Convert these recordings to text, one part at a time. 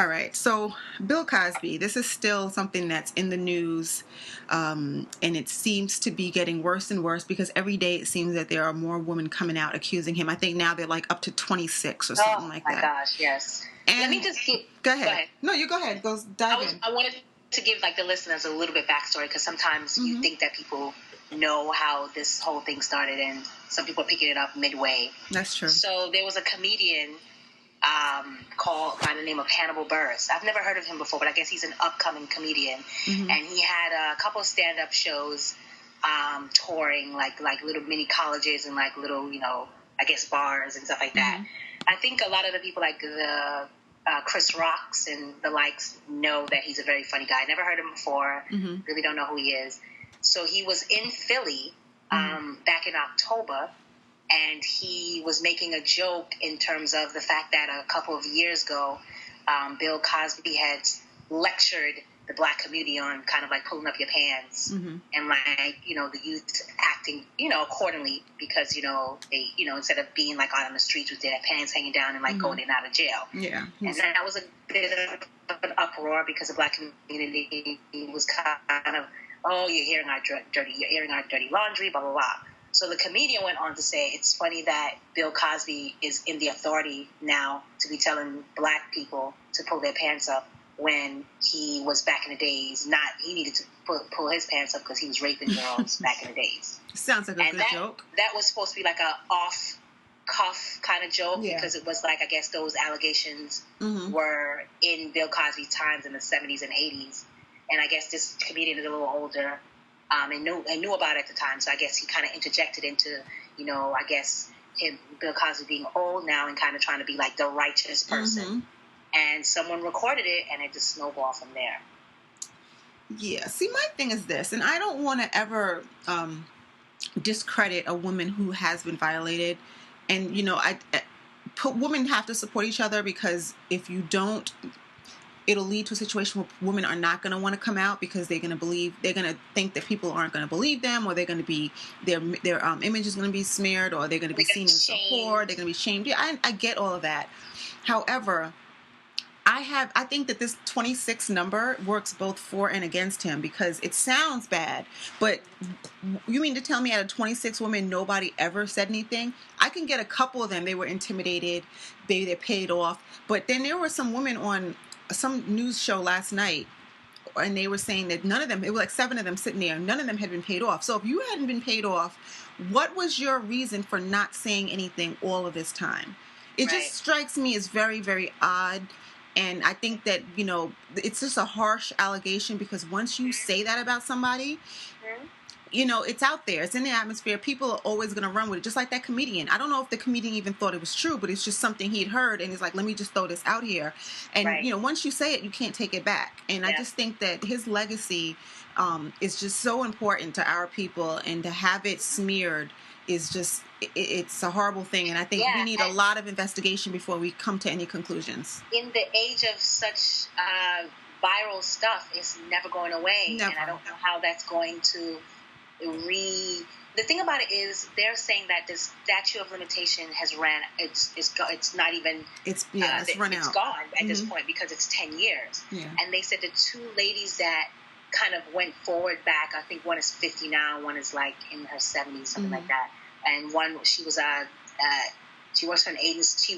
All right. So Bill Cosby, this is still something that's in the news, and it seems to be getting worse and worse because every day it seems that there are more women coming out accusing him. I think now they're like up to 26 or something like that. Oh my gosh, yes. And Let me just go ahead. No, you go ahead. Go dive in. I wanted to give like the listeners a little bit backstory because sometimes you think that people know how this whole thing started, and some people are picking it up midway. That's true. So there was a comedian called by the name of Hannibal Buress. I've never heard of him before, but I guess he's an upcoming comedian. And he had a couple of stand-up shows touring like little mini colleges and like little, I guess bars and stuff like that. I think a lot of the people like the Chris Rocks and the likes know that he's a very funny guy. Never heard him before. Really don't know who he is. So he was in Philly back in October, and he was making a joke in terms of the fact that a couple of years ago, Bill Cosby had lectured the black community on kind of like pulling up your pants and like, the youth acting, accordingly because, they, instead of being like out on the streets with their pants hanging down and like going in and out of jail. Yeah. And that was a bit of an uproar because the black community was kind of, oh, you're airing our dirty laundry, blah, blah, blah. So the comedian went on to say, it's funny that Bill Cosby is in the authority now to be telling black people to pull their pants up when he was back in the days. He needed to pull his pants up because he was raping girls back in the days. Sounds like a good joke. That was supposed to be like a off-cuff kind of joke because it was like, I guess those allegations were in Bill Cosby's times in the 70s and 80s. And I guess this comedian is a little older. And knew about it at the time, so I guess he kind of interjected into, I guess Bill Cosby being old now and kind of trying to be like the righteous person. And someone recorded it, and it just snowballed from there. Yeah. See, my thing is this, and I don't want to ever discredit a woman who has been violated, and women have to support each other because if you don't, it'll lead to a situation where women are not going to want to come out because they're going to think that people aren't going to believe them, or they're going to be their image is going to be smeared, or they're going to be seen as a whore. They're going to be shamed. Yeah, I get all of that. However, I think that this 26 number works both for and against him because it sounds bad, but you mean to tell me out of 26 women, nobody ever said anything? I can get a couple of them. They were intimidated. Maybe they're paid off. But then there were some women on some news show last night, and they were saying that none of them, it was like 7 of them sitting there, none of them had been paid off. So if you hadn't been paid off, what was your reason for not saying anything all of this time? It just strikes me as very, very odd. And I think that, it's just a harsh allegation because once you say that about somebody, it's out there. It's in the atmosphere. People are always going to run with it, just like that comedian. I don't know if the comedian even thought it was true, but it's just something he'd heard, and he's like, let me just throw this out here. And, once you say it, you can't take it back. And I just think that his legacy is just so important to our people, and to have it smeared is just, it's a horrible thing. And I think we need a lot of investigation before we come to any conclusions. In the age of such viral stuff, it's never going away. Never. And I don't know how that's going to the thing about it is they're saying that the statute of limitation has ran. It's not even. It's run out. It's gone at this point because it's 10 years. Yeah. And they said the 2 ladies that kind of went forward back. I think one is 50 now, one is like in her 70s, something like that. And one, she was she works for an agency.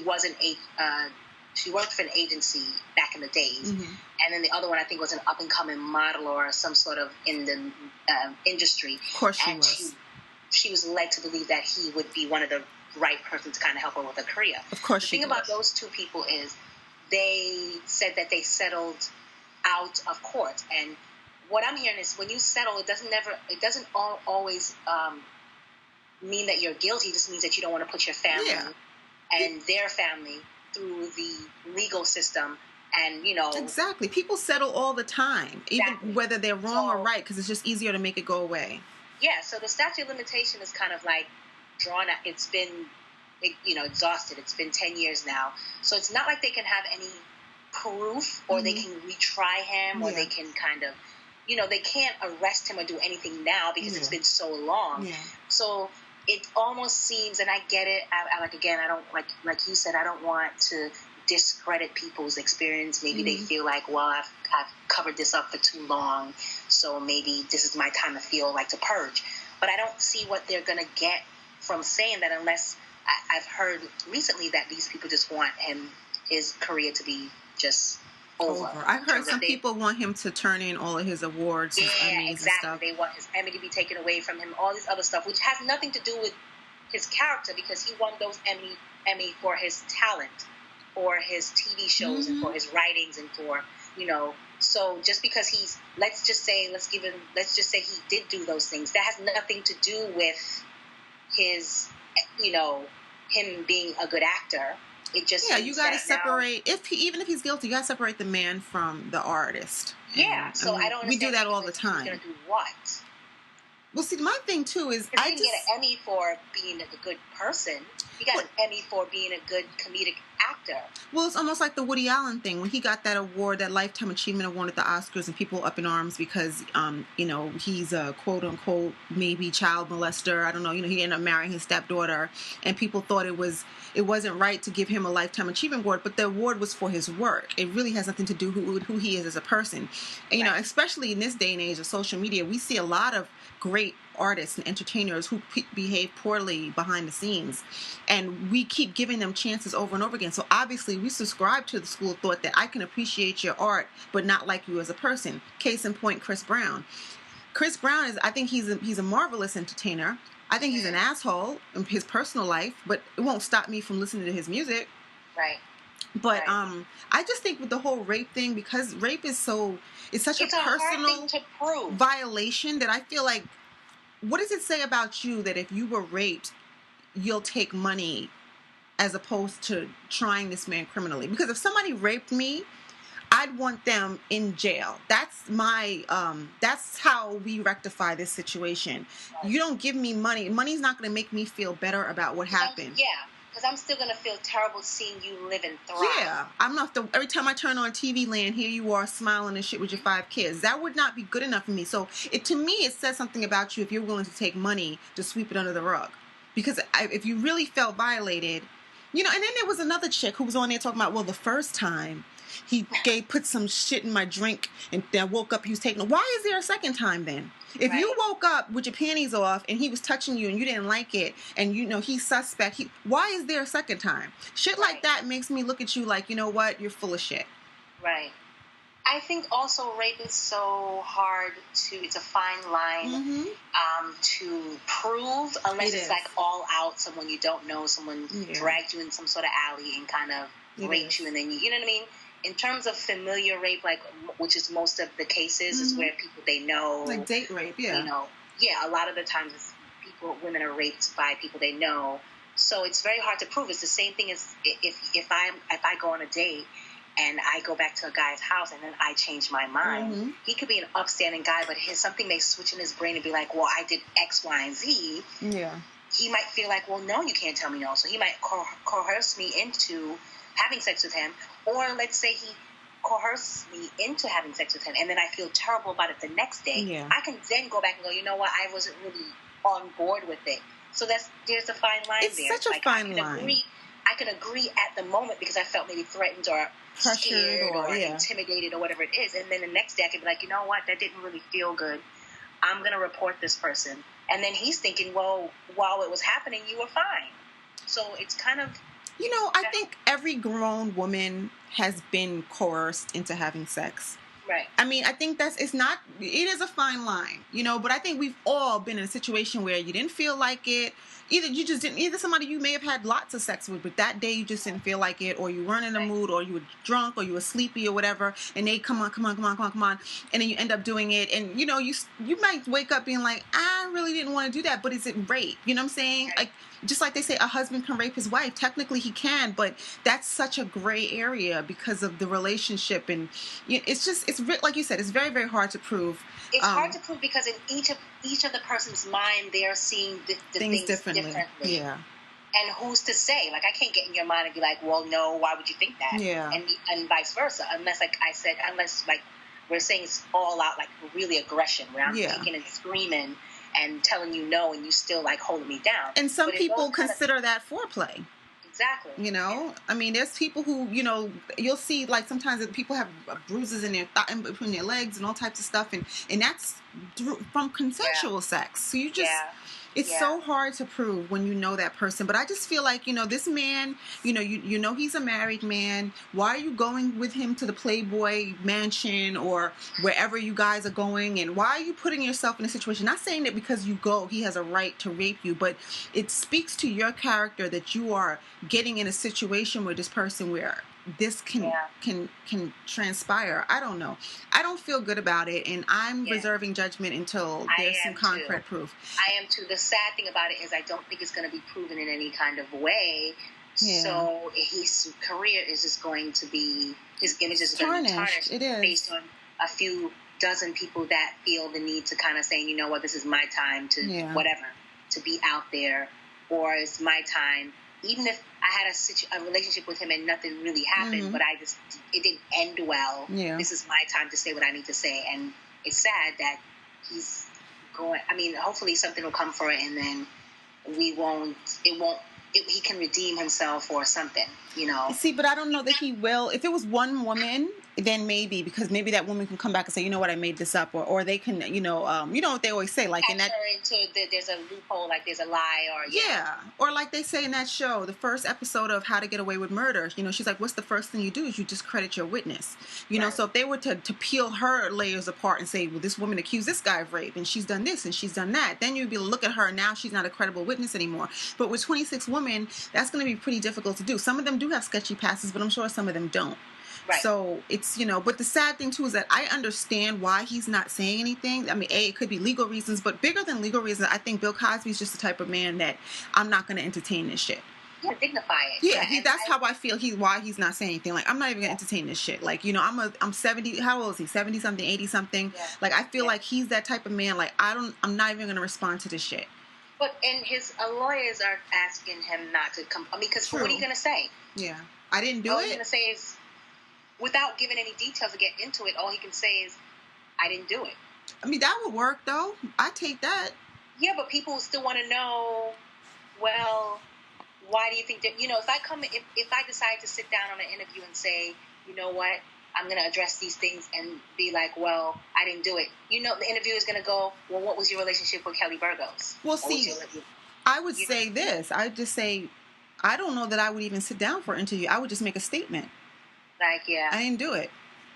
She worked for an agency back in the days. And then the other one, I think, was an up-and-coming model or some sort of in the industry. Of course she was. She was led to believe that he would be one of the right person to kind of help her with her career. Of course she was. The thing about those 2 people is they said that they settled out of court. And what I'm hearing is when you settle, it doesn't always mean that you're guilty. It just means that you don't want to put your family and their family through the legal system. And, Exactly. People settle all the time, even whether they're wrong or right, because it's just easier to make it go away. Yeah, so the statute of limitation is kind of like drawn out. It's been, exhausted. It's been 10 years now. So it's not like they can have any proof or they can retry him or they can kind of, they can't arrest him or do anything now because it's been so long. Yeah. So it almost seems, and I get it, I don't, like you said, I don't want to discredit people's experience. Maybe they feel like, well, I've covered this up for too long, so maybe this is my time to feel like to purge. But I don't see what they're going to get from saying that, unless I've heard recently that these people just want his career to be just over. I heard some people want him to turn in all of his awards, his Emmys exactly. and stuff. They want his Emmy to be taken away from him, all this other stuff, which has nothing to do with his character, because he won those Emmy for his talent, for his TV shows, and for his writings, and for, so just because let's just say he did do those things, that has nothing to do with his, him being a good actor. It just you got to separate. Even if he's guilty, you got to separate the man from the artist. Yeah, and, so I don't. We do that all the time. He's gonna do what? Well, see, my thing too is he didn't get an Emmy for being a good person. He got an Emmy for being a good comedic actor. Well, it's almost like the Woody Allen thing when he got that award, that Lifetime Achievement Award at the Oscars, and people up in arms because, he's a quote unquote maybe child molester. I don't know. He ended up marrying his stepdaughter, and people thought it wasn't right to give him a Lifetime Achievement Award, but the award was for his work. It really has nothing to do with who he is as a person. And, especially in this day and age of social media, we see a lot of great artists and entertainers who behave poorly behind the scenes, and we keep giving them chances over and over again. So obviously we subscribe to the school of thought that I can appreciate your art but not like you as a person. Case in point, Chris Brown. I think he's a marvelous entertainer. I think he's an asshole in his personal life, but it won't stop me from listening to his music. Right. But I just think with the whole rape thing, because rape is it's such a personal violation, that I feel like, what does it say about you that if you were raped, you'll take money as opposed to trying this man criminally? Because if somebody raped me, I'd want them in jail. That's that's how we rectify this situation. Right. You don't give me money. Money's not going to make me feel better about what happened. Yeah. Because I'm still going to feel terrible seeing you live and thrive. Yeah. I'm not every time I turn on TV land, here you are smiling and shit with your 5 kids. That would not be good enough for me. So to me, it says something about you if you're willing to take money to sweep it under the rug. Because if you really felt violated, and then there was another chick who was on there talking about, well, the first time he put some shit in my drink and I woke up, he was taking it. Why is there a second time then? If you woke up with your panties off and he was touching you and you didn't like it, and he's suspect, why is there a second time? Shit like that makes me look at you like, you know what, you're full of shit. Right. I think also rape is so hard it's a fine line to prove, unless it's like all out, someone you don't know, someone dragged you in some sort of alley and kind of raped you, and then you know what I mean? In terms of familiar rape, which is most of the cases, is where people they know, like date rape, a lot of the times women are raped by people they know. So it's very hard to prove. It's the same thing as if I go on a date and I go back to a guy's house and then I change my mind. He could be an upstanding guy, but something may switch in his brain and be like, well, I did X, Y, and Z. Yeah. He might feel like, well, no, you can't tell me no. So he might coerce me into having sex with him, or let's say he coerced me into having sex with him, and then I feel terrible about it the next day. Yeah. I can then go back and go, you know what, I wasn't really on board with it. So there's a fine line there. It's such a fine line. I can agree at the moment because I felt maybe threatened or scared or intimidated or whatever it is, and then the next day I can be like, you know what, that didn't really feel good. I'm going to report this person. And then he's thinking, well, while it was happening, you were fine. So it's kind of... I think every grown woman has been coerced into having sex. Right. I mean, I think it is a fine line, but I think we've all been in a situation where you didn't feel like it. Either somebody you may have had lots of sex with, but that day you just didn't feel like it, or you weren't in the mood, or you were drunk, or you were sleepy, or whatever, and they come on, and then you end up doing it, and you might wake up being like, I really didn't want to do that, but is it rape? You know what I'm saying? Like, just like they say, a husband can rape his wife. Technically, he can, but that's such a gray area because of the relationship, and it's like you said, it's very, very hard to prove. It's hard to prove because in each of the person's mind, they're seeing the things differently. Yeah. And who's to say? Like, I can't get in your mind and be like, well, no, why would you think that? Yeah. And vice versa. Unless, like I said, we're saying it's all out, like really aggression, where I'm kicking and screaming and telling you no, and you still like holding me down. And some people consider that foreplay. Exactly. You know, I mean, there's people who, you know, you'll see like sometimes that people have bruises in their in between their legs and all types of stuff, and that's from consensual sex. So you just, it's so hard to prove when you know that person. But I just feel like, you know, this man, you know, you know he's a married man. Why are you going with him to the Playboy mansion or wherever you guys are going? And why are you putting yourself in a situation? Not saying that because you go, he has a right to rape you, but it speaks to your character that you are getting in a situation with this person where this can transpire. I don't know. I don't feel good about it, and I'm reserving judgment until there's some concrete proof. I am too. The sad thing about it is I don't think it's going to be proven in any kind of way. So his career is just going to be, his image is going to be tarnished. It is. Based on a few dozen people that feel the need to kind of say, you know what, this is my time to whatever, to be out there, or it's my time. Even if I had a relationship with him and nothing really happened, but it didn't end well. Yeah. This is my time to say what I need to say. And it's sad that he's going, I mean, hopefully something will come for it, and then he can redeem himself or something, you know. See, but I don't know that he will. If it was one woman, then maybe, because maybe that woman can come back and say, you know what, I made this up, or they can, you know what they always say, like in that, there's a loophole, like there's a lie, or or like they say in that show, the first episode of How to Get Away with Murder, you know, she's like, what's the first thing you do is you discredit your witness, you know. So if they were to peel her layers apart and say, well, this woman accused this guy of rape and she's done this and she's done that, then you'd be able to look at her and now she's not a credible witness anymore. But with 26 women, that's going to be pretty difficult to do. Some of them do have sketchy passes, but I'm sure some of them don't. Right. So it's, you know, but the sad thing too is that I understand why he's not saying anything. I mean, it could be legal reasons, but bigger than legal reasons, I think Bill Cosby's just the type of man that I'm not going to entertain this shit. Yeah, dignify it. Yeah, that's how I feel. Why he's not saying anything. Like, I'm not even going to entertain this shit. Like, you know, I'm 70. How old is he? 70 something, 80 something. Yeah. Like, I feel like he's that type of man. Like, I'm not even going to respond to this shit. But and his lawyers are asking him not to come. I mean, because what are you going to say? Yeah, I didn't do it. All he's going to say is, without giving any details to get into it, all he can say is, I didn't do it. I mean, that would work, though. I take that. Yeah, but people still want to know, well, why do you think that, you know, if I decide to sit down on an interview and say, you know what, I'm going to address these things and be like, well, I didn't do it. You know, the interviewer is going to go, well, what was your relationship with Kelly Burgos? Well, see, I would say this. I would just say, I don't know that I would even sit down for an interview. I would just make a statement. Like, yeah. I didn't do it.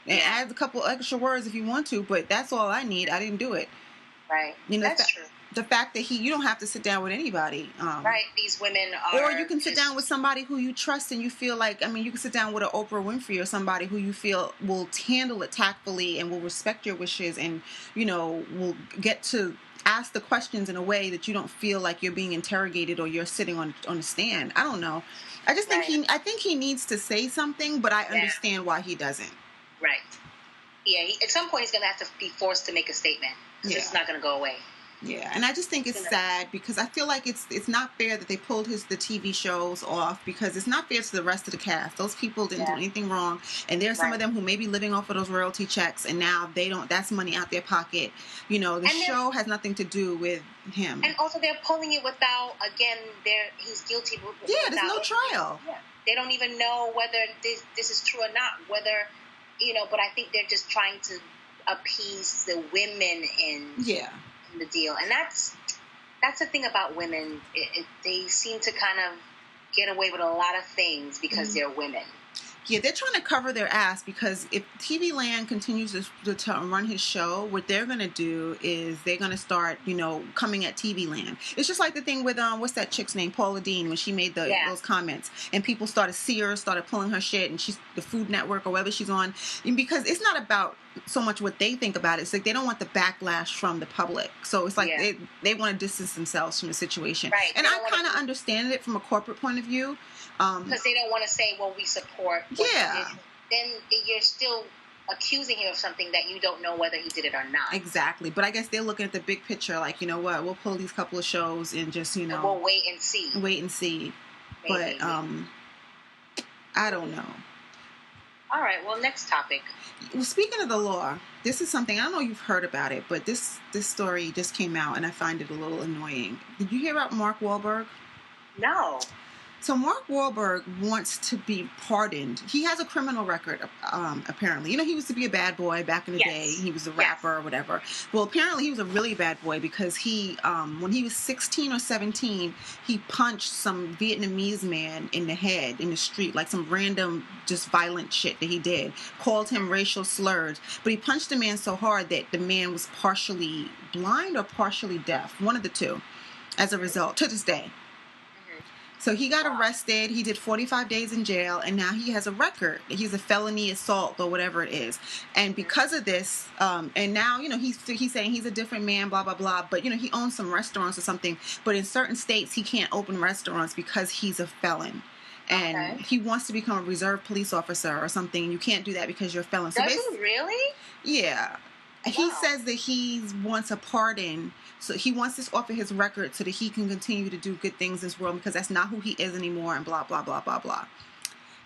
And add a couple extra words if you want to, but that's all I need. I didn't do it. Right. You know, that's true. The fact that you don't have to sit down with anybody. Right. These women are. Or you can sit down with somebody who you trust and you feel like, I mean, you can sit down with an Oprah Winfrey or somebody who you feel will handle it tactfully and will respect your wishes and, you know, will get to ask the questions in a way that you don't feel like you're being interrogated or you're sitting on a stand. I don't know. I just think he needs to say something, but I understand why he doesn't. Right. Yeah. At some point, he's going to have to be forced to make a statement because it's not going to go away. Yeah, and I just think it's sad because I feel like it's not fair that they pulled the TV shows off because it's not fair to the rest of the cast. Those people didn't do anything wrong, and there's some of them who may be living off of those royalty checks, and now they don't. That's money out their pocket. You know, the show has nothing to do with him. And also, they're pulling it without. Again, he's guilty. There's no trial. Yeah. They don't even know whether this is true or not. Whether, you know, but I think they're just trying to appease the women in the deal, and that's the thing about women. They seem to kind of get away with a lot of things because they're women. Yeah, they're trying to cover their ass because if TV Land continues to run his show, what they're going to do is they're going to start, you know, coming at TV Land. It's just like the thing with, what's that chick's name? Paula Deen, when she made those comments. And people started pulling her shit, and she's the Food Network or wherever she's on. And because it's not about so much what they think about it. It's like they don't want the backlash from the public. So it's like they want to distance themselves from the situation. Right. And I kind of understand it from a corporate point of view. Because they don't want to say, well, we support. Yeah. Then you're still accusing him of something that you don't know whether he did it or not. Exactly. But I guess they're looking at the big picture, like, you know what, we'll pull these couple of shows and just, you know. We'll wait and see. Maybe. But I don't know. All right, well, next topic. Well, speaking of the law, this is something, I don't know if you've heard about it, but this story just came out and I find it a little annoying. Did you hear about Mark Wahlberg? No. So Mark Wahlberg wants to be pardoned. He has a criminal record, apparently. You know, he used to be a bad boy back in the day. He was a rapper or whatever. Well, apparently he was a really bad boy because he, when he was 16 or 17, he punched some Vietnamese man in the head in the street, like some random, just violent shit that he did. Called him racial slurs. But he punched the man so hard that the man was partially blind or partially deaf. One of the two, as a result, to this day. So he got arrested. He did 45 days in jail, and now he has a record. He's a felony assault or whatever it is. And because of this, and now, you know, he's saying he's a different man, blah, blah, blah. But, you know, he owns some restaurants or something. But in certain states, he can't open restaurants because he's a felon. And he wants to become a reserve police officer or something. You can't do that because you're a felon. So does he really? Yeah. Wow. He says that he wants a pardon. So he wants this off of his record so that he can continue to do good things in this world because that's not who he is anymore and blah, blah, blah, blah, blah.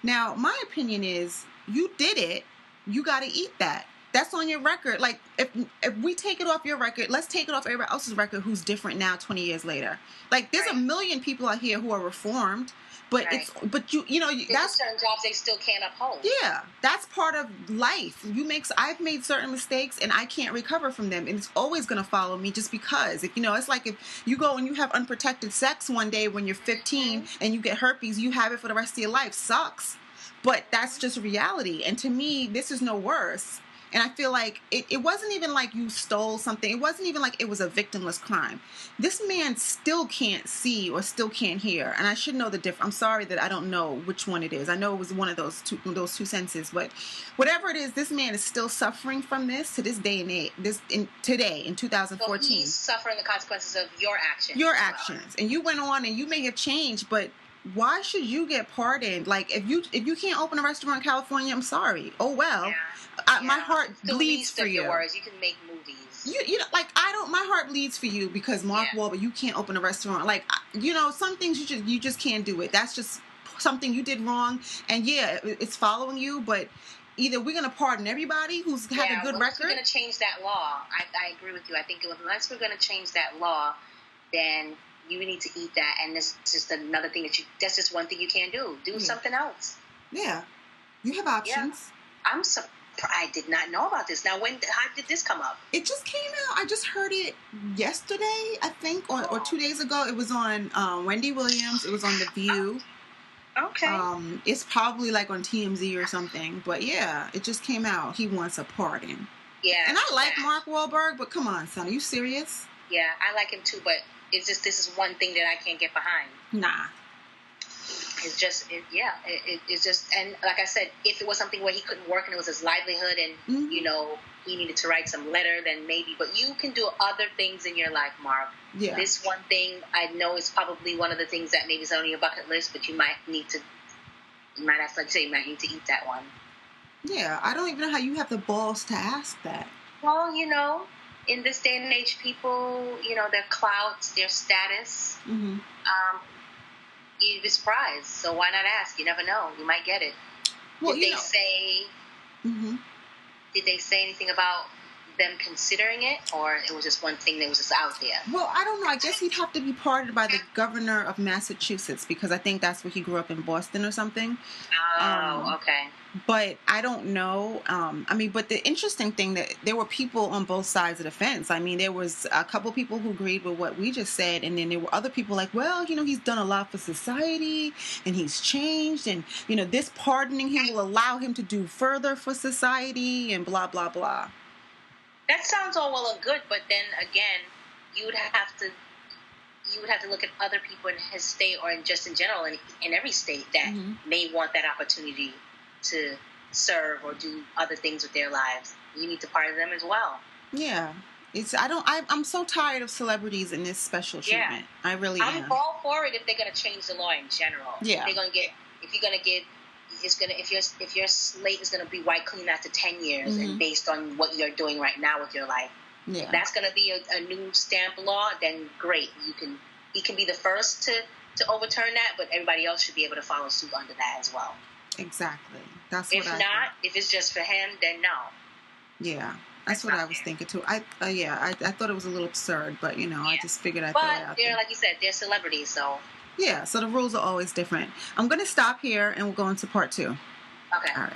Now, my opinion is you did it. You got to eat that. That's on your record. Like, if we take it off your record, let's take it off everybody else's record who's different now 20 years later. Like, there's a million people out here who are reformed. But but you know, that's certain jobs they still can't uphold. Yeah, that's part of life. I've made certain mistakes and I can't recover from them, and it's always going to follow me just because. If you know, it's like if you go and you have unprotected sex one day when you're 15 and you get herpes, you have it for the rest of your life. Sucks, but that's just reality. And to me, this is no worse. And I feel like it wasn't even like you stole something. It wasn't even like it was a victimless crime. This man still can't see or still can't hear. And I should know the difference. I'm sorry that I don't know which one it is. I know it was one of those two senses. But whatever it is, this man is still suffering from this to this day and age. Today, in 2014. So he's suffering the consequences of your actions. Your actions. And you went on and you may have changed, but why should you get pardoned? Like, if you can't open a restaurant in California, I'm sorry. Oh, well. Yeah. My heart bleeds for you. Words. You can make movies. You know, like, my heart bleeds for you because Mark Wahlberg, you can't open a restaurant. Like, you know, some things you just can't do it. That's just something you did wrong. And yeah, it's following you, but either we're going to pardon everybody who's had a good record. We're going to change that law. I agree with you. I think unless we're going to change that law, then you need to eat that. And this is just another thing that's just one thing you can't do. Do something else. Yeah. You have options. Yeah. I'm surprised. I did not know about this. Now, how did this come up? It just came out. I just heard it yesterday, I think, or 2 days ago. It was on Wendy Williams. It was on The View. Okay. It's probably like on TMZ or something. But yeah, it just came out. He wants a pardon. Yeah. And I like Mark Wahlberg, but come on, son. Are you serious? Yeah, I like him too, but it's just this is one thing that I can't get behind. Nah. It's just, it's just, and like I said, if it was something where he couldn't work and it was his livelihood and, you know, he needed to write some letter, then maybe, but you can do other things in your life, Mark. Yeah. This one thing, I know is probably one of the things that maybe is on your bucket list, but you might have to, you might need to eat that one. Yeah, I don't even know how you have the balls to ask that. Well, you know, in this day and age, people, you know, their clout, their status, you'd be surprised. So why not ask? You never know. You might get it. Well, Did they say anything about them considering it, or it was just one thing that was just out there? Well, I don't know. I guess he'd have to be pardoned by the governor of Massachusetts because I think that's where he grew up in Boston or something. Oh, okay. But I don't know. I mean, but the interesting thing that there were people on both sides of the fence. I mean, there was a couple people who agreed with what we just said, and then there were other people like, well, you know, he's done a lot for society, and he's changed, and, you know, this pardoning him will allow him to do further for society, and blah, blah, blah. That sounds all well and good, but then again, you would have to look at other people in his state or in general in every state that may want that opportunity to serve or do other things with their lives. You need to pardon them as well. Yeah. I'm so tired of celebrities in this special treatment. Yeah. I really am. I'm all for it if they're going to change the law in general. Yeah. If your slate is going to be wiped clean after 10 years and based on what you're doing right now with your life, if that's going to be a new stamp law, then great. He can be the first to overturn that, but everybody else should be able to follow suit under that as well. Exactly. That's what if it's just for him, then no. Yeah. That's what I was thinking too. I thought it was a little absurd, but you know, I just figured I'd throw it out there. Like you said, they're celebrities, so Yeah, so the rules are always different. I'm going to stop here and we'll go into part 2. Okay. All right.